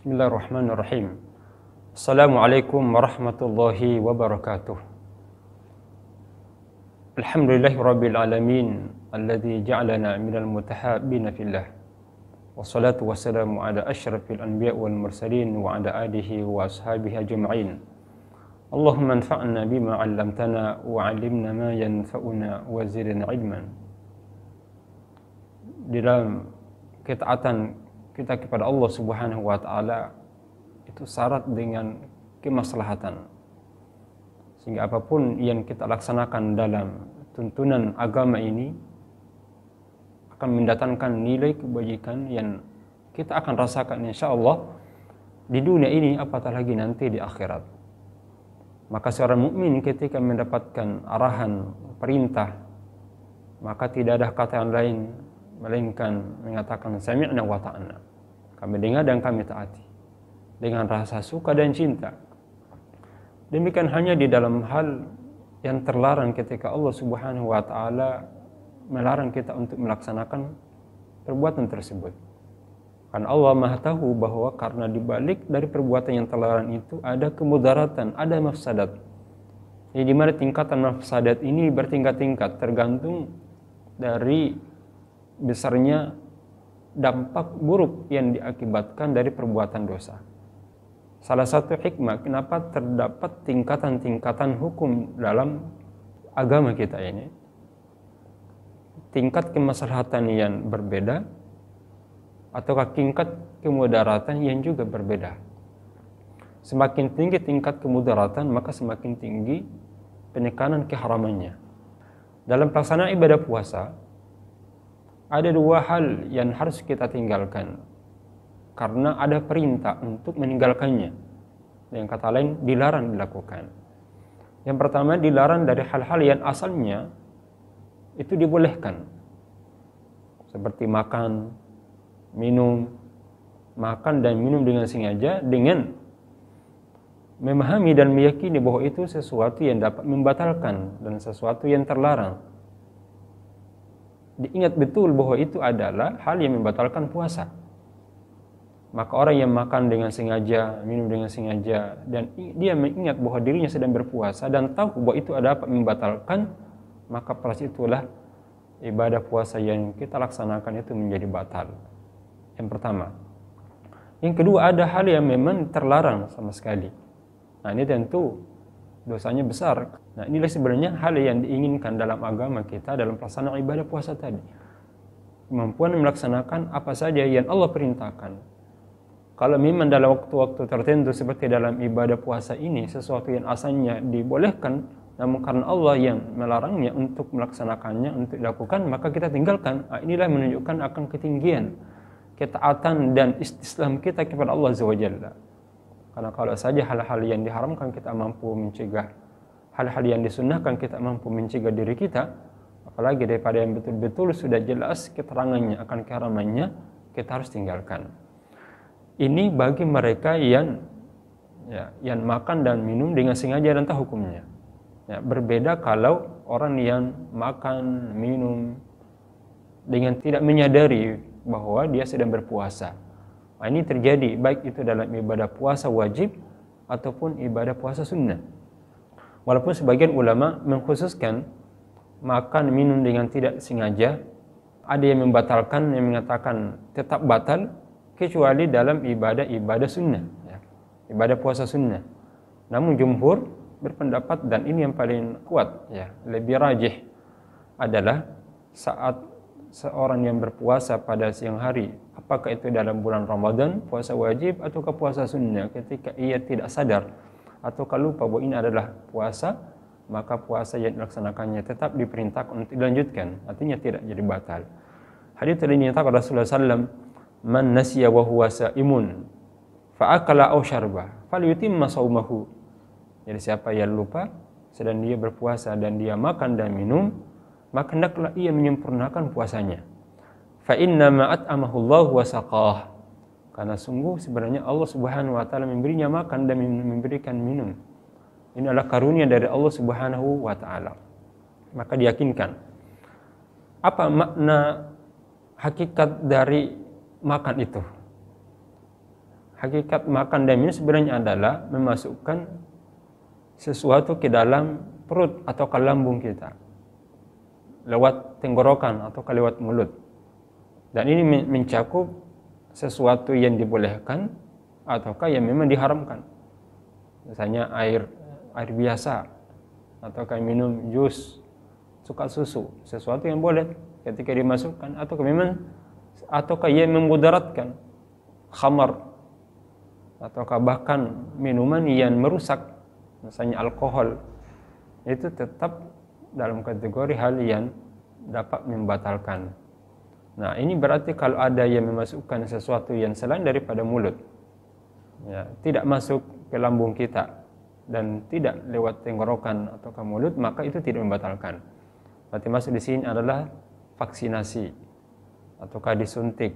Bismillahirrahmanirrahim. Assalamualaikum warahmatullahi wabarakatuh. Alhamdulillahirabbil alamin alladzi ja'alana minal mutahabbina fillah. Wassalatu wassalamu ala asyrafil anbiya wal mursalin wa ala alihi wa ashabihi ajma'in. Allahumma anfa'na bima 'allamtana wa 'allimna ma yanfa'una wa zidna 'ilman. Di dalam ketaatan kita kepada Allah Subhanahu wa taala itu syarat dengan kemaslahatan, sehingga apapun yang kita laksanakan dalam tuntunan agama ini akan mendatangkan nilai kebajikan yang kita akan rasakan insyaallah di dunia ini, apatah lagi nanti di akhirat. Maka seorang mukmin ketika mendapatkan arahan, perintah, maka tidak ada kata yang lain melainkan mengatakan sami'na wa ta'na. Kami dengar dan kami taati dengan rasa suka dan cinta. Demikian hanya di dalam hal yang terlarang ketika Allah Subhanahu wa taala melarang kita untuk melaksanakan perbuatan tersebut. Karena Allah Maha tahu bahwa karena dibalik dari perbuatan yang terlarang itu ada kemudaratan, ada mafsadat. Jadi di mana tingkatan mafsadat ini bertingkat-tingkat tergantung dari besarnya dampak buruk yang diakibatkan dari perbuatan dosa. Salah satu hikmah kenapa terdapat tingkatan-tingkatan hukum dalam agama kita ini, tingkat kemaslahatan yang berbeda ataukah tingkat kemudaratan yang juga berbeda. Semakin tinggi tingkat kemudaratan, maka semakin tinggi penekanan keharamannya. Dalam pelaksanaan ibadah puasa, ada dua hal yang harus kita tinggalkan karena ada perintah untuk meninggalkannya. Dengan kata lain, dilarang dilakukan. Yang pertama, dilarang dari hal-hal yang asalnya itu dibolehkan, seperti makan, minum, makan dan minum dengan sengaja dengan memahami dan meyakini bahwa itu sesuatu yang dapat membatalkan dan sesuatu yang terlarang. Diingat betul bahwa itu adalah hal yang membatalkan puasa. Maka orang yang makan dengan sengaja, minum dengan sengaja, dan dia mengingat bahwa dirinya sedang berpuasa dan tahu bahwa itu dapat membatalkan, maka pada itulah ibadah puasa yang kita laksanakan itu menjadi batal. Yang pertama. Yang kedua, ada hal yang memang terlarang sama sekali. Nah, ini tentu dosanya besar. Nah, inilah sebenarnya hal yang diinginkan dalam agama kita dalam pelaksanaan ibadah puasa tadi. Kemampuan melaksanakan apa saja yang Allah perintahkan. Kalau memang dalam waktu-waktu tertentu seperti dalam ibadah puasa ini sesuatu yang asalnya dibolehkan, namun karena Allah yang melarangnya untuk melaksanakannya, untuk dilakukan, maka kita tinggalkan. Nah, inilah menunjukkan akan ketinggian ketaatan dan istislam kita kepada Allah Azza wa Jalla. Karena kalau saja hal-hal yang diharamkan kita mampu mencegah, hal-hal yang disunnahkan kita mampu mencegah diri kita, apalagi daripada yang betul-betul sudah jelas keterangannya akan keharamannya, kita harus tinggalkan. Ini bagi mereka yang makan dan minum dengan sengaja dan tahu hukumnya. Ya, berbeda kalau orang yang makan, minum dengan tidak menyadari bahwa dia sedang berpuasa. Nah, ini terjadi baik itu dalam ibadah puasa wajib ataupun ibadah puasa sunnah. Walaupun sebagian ulama mengkhususkan makan minum dengan tidak sengaja, ada yang membatalkan, yang mengatakan tetap batal kecuali dalam ibadah sunnah, ya, ibadah puasa sunnah. Namun jumhur berpendapat, dan ini yang paling kuat, ya, lebih rajih adalah saat seorang yang berpuasa pada siang hari, apakah itu dalam bulan Ramadan, puasa wajib, ataukah puasa sunnah, ketika ia tidak sadar atau lupa bahwa ini adalah puasa, maka puasa yang dilaksanakannya tetap diperintahkan untuk dilanjutkan, artinya tidak jadi batal. Hadits ini dinyatakan Rasulullah SAW, man nasiya wa huwa sa'imun fa'akala aw syarba falyutimma shaumahu. Jadi siapa yang lupa sedang dia berpuasa dan dia makan dan minum, maka hendaklah ia menyempurnakan puasanya. Fa inna ma at'amahu Allah wa saqah. Karena sungguh sebenarnya Allah Subhanahu wa taala memberinya makan dan memberikan minum. Ini adalah karunia dari Allah Subhanahu wa taala. Maka diyakinkan. Apa makna hakikat dari makan itu? hakikat makan dan minum sebenarnya adalah memasukkan sesuatu ke dalam perut atau ke lambung kita lewat tenggorokan atau ke lewat mulut. Dan ini mencakup sesuatu yang dibolehkan ataukah yang memang diharamkan. Misalnya air biasa, ataukah minum jus, suka susu, sesuatu yang boleh ketika dimasukkan, ataukah yang memudaratkan, khamar, ataukah bahkan minuman yang merusak, misalnya alkohol, itu tetap dalam kategori hal yang dapat membatalkan. Nah, ini berarti kalau ada yang memasukkan sesuatu yang selain daripada mulut, ya, tidak masuk ke lambung kita dan tidak lewat tenggorokan atau ke mulut, maka itu tidak membatalkan. Berarti masuk di sini adalah vaksinasi ataukah disuntik,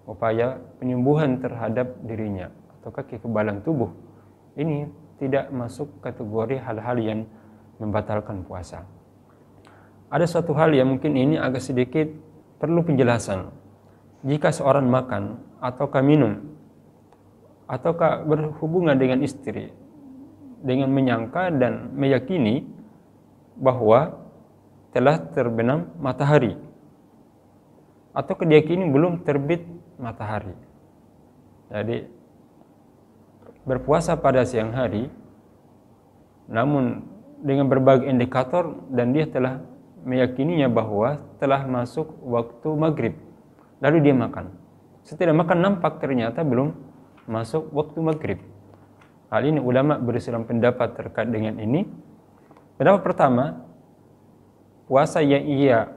upaya penyembuhan terhadap dirinya ataukah kekebalan tubuh. Ini tidak masuk kategori hal-hal yang membatalkan puasa. Ada suatu hal yang mungkin ini agak sedikit perlu penjelasan. Jika seorang makan ataukah minum ataukah berhubungan dengan istri dengan menyangka dan meyakini bahwa telah terbenam matahari atau diyakini belum terbit matahari. Jadi berpuasa pada siang hari namun dengan berbagai indikator dan dia telah meyakininya bahwa telah masuk waktu maghrib, lalu dia makan. Setelah makan nampak ternyata belum masuk waktu maghrib. Hal ini ulama berselisih pendapat terkait dengan ini. Pendapat pertama, puasa yang ia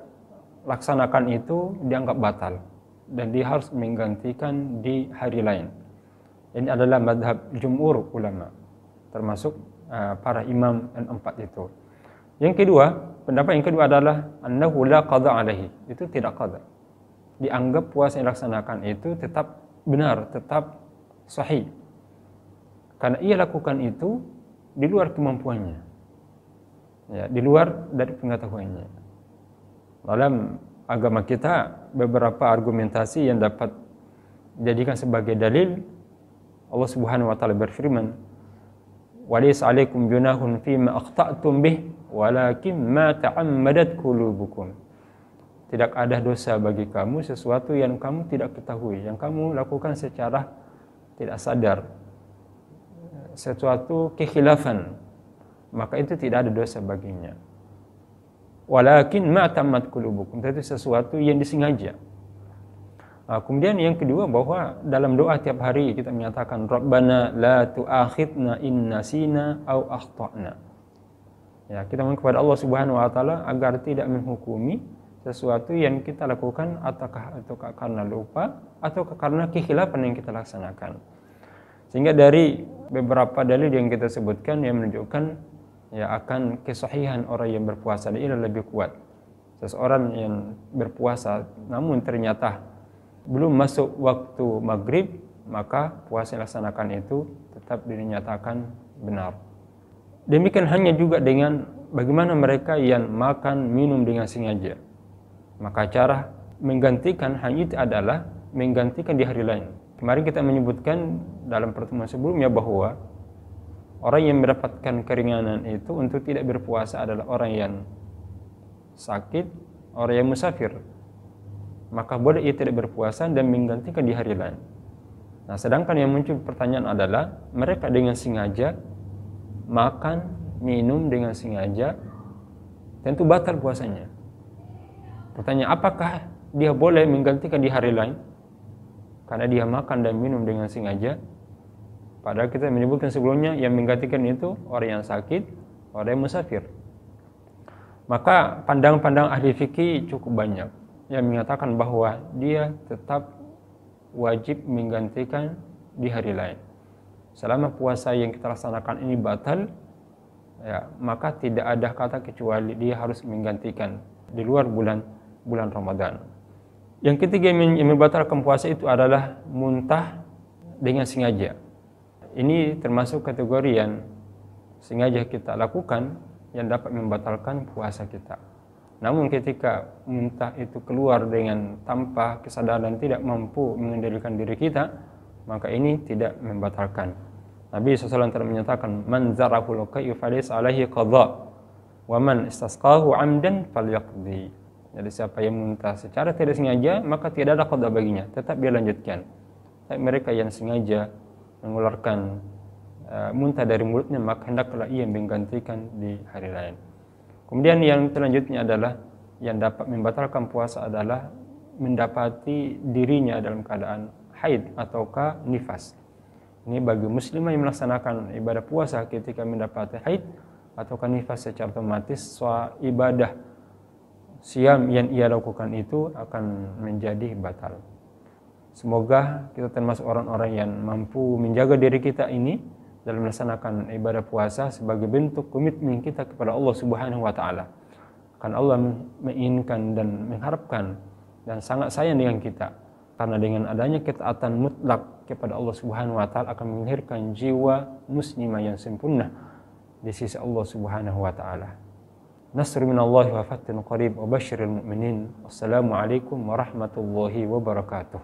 laksanakan itu dianggap batal dan dia harus menggantikan di hari lain. Ini adalah madhab jumhur ulama, termasuk para imam empat itu. Yang kedua, pendapat yang kedua adalah annahu la qada alaihi, itu tidak qada. Dianggap puasa yang dilaksanakan itu tetap benar, tetap sahih. Karena ia lakukan itu di luar kemampuannya. Ya, di luar dari pengetahuannya. Dalam agama kita beberapa argumentasi yang dapat dijadikan sebagai dalil. Allah Subhanahu wa taala berfirman, "Walaysa 'alaikum junahun fima akhta'tum bih, walakin ma ta'ammadat qulubukum." Tidak ada dosa bagi kamu sesuatu yang kamu tidak ketahui, yang kamu lakukan secara tidak sadar, sesuatu kekhilafan, maka itu tidak ada dosa baginya. Walakin ma ta'ammadat qulubukum, itu sesuatu yang disengaja. Kemudian yang kedua, bahwa dalam doa tiap hari kita menyatakan Rabbana la tu'akhidna in nasina au akhtana. Ya, kita mohon kepada Allah Subhanahu wa taala agar tidak menghukumi sesuatu yang kita lakukan ataukah karena lupa atau karena kekhilafan yang kita laksanakan. Sehingga dari beberapa dalil yang kita sebutkan yang menunjukkan ya akan kesahihan orang yang berpuasa ini lebih kuat. Seseorang yang berpuasa namun ternyata belum masuk waktu maghrib, maka puasa yang dilaksanakan itu tetap dinyatakan benar. Demikian hanya juga dengan bagaimana mereka yang makan minum dengan sengaja. Maka cara menggantikan hanya itu adalah menggantikan di hari lain. Kemarin kita menyebutkan dalam pertemuan sebelumnya bahwa orang yang mendapatkan keringanan itu untuk tidak berpuasa adalah orang yang sakit, orang yang musafir. Maka boleh ia tidak berpuasa dan menggantikan di hari lain. Nah, sedangkan yang muncul pertanyaan adalah mereka dengan sengaja makan, minum dengan sengaja, tentu batal puasanya. Pertanyaan, apakah dia boleh menggantikan di hari lain? Karena dia makan dan minum dengan sengaja. Padahal kita menyebutkan sebelumnya yang menggantikan itu orang yang sakit, orang yang musafir. Maka pandangan-pandangan ahli fikih cukup banyak yang mengatakan bahwa dia tetap wajib menggantikan di hari lain. Selama puasa yang kita laksanakan ini batal, ya, maka tidak ada kata kecuali dia harus menggantikan di luar bulan Ramadan. Yang ketiga yang membatalkan puasa itu adalah muntah dengan sengaja. Ini termasuk kategori yang sengaja kita lakukan yang dapat membatalkan puasa kita. Namun ketika muntah itu keluar dengan tanpa kesadaran, tidak mampu mengendalikan diri kita, maka ini tidak membatalkan. Nabi SAW telah menyatakan, man zarahul qai'u falaysa alaihi qadha wa man istasqahu 'amdan falyaqdi. Jadi siapa yang muntah secara tidak sengaja, maka tidak ada qada baginya, tetap dia lanjutkan. Tapi mereka yang sengaja mengeluarkan muntah dari mulutnya, maka hendaklah ia menggantikan di hari lain. Kemudian yang selanjutnya adalah yang dapat membatalkan puasa adalah mendapati dirinya dalam keadaan haid ataukah nifas. Ini bagi muslimah yang melaksanakan ibadah puasa ketika mendapati haid ataukah nifas, secara otomatis ibadah siam yang ia lakukan itu akan menjadi batal. Semoga kita termasuk orang-orang yang mampu menjaga diri kita ini dalam melaksanakan ibadah puasa sebagai bentuk komitmen kita kepada Allah Subhanahu wa taala. Karena Allah menginginkan dan mengharapkan dan sangat sayang dengan kita. Karena dengan adanya ketaatan mutlak kepada Allah Subhanahu wa taala akan melahirkan jiwa muslimah yang sempurna di sisi Allah Subhanahu wa taala. Nasr minallahi wa fathun qarib wa basyiril mu'minin. Wassalamu alaikum warahmatullahi wabarakatuh.